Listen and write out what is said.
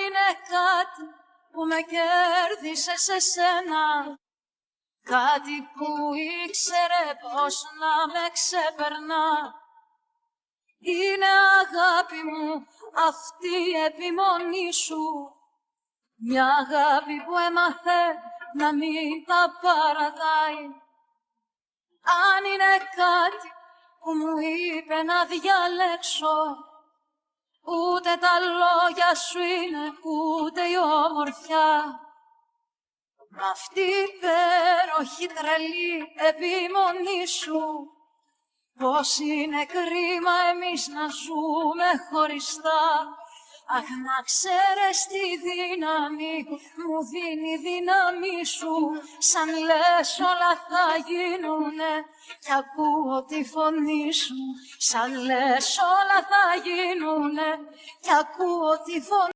είναι κάτι που με κέρδισε σε σένα, κάτι που ήξερε πως να με ξεπερνά. Είναι αγάπη μου αυτή η επιμονή σου, μια αγάπη που έμαθε να μην τα παραδάει. Αν είναι κάτι που μου είπε να διαλέξω, ούτε τα λόγια σου είναι, ούτε η ομορφιά. Μ' αυτή η υπέροχη τρελή επιμονή σου, πως είναι κρίμα εμείς να ζούμε χωριστά. Αχ, να ξέρεις τι δύναμη μου δίνει η δύναμη σου, σαν λες όλα θα γίνουνε κι ακούω τη φωνή σου, σαν λες όλα θα γίνουνε κι ακούω τη φωνή.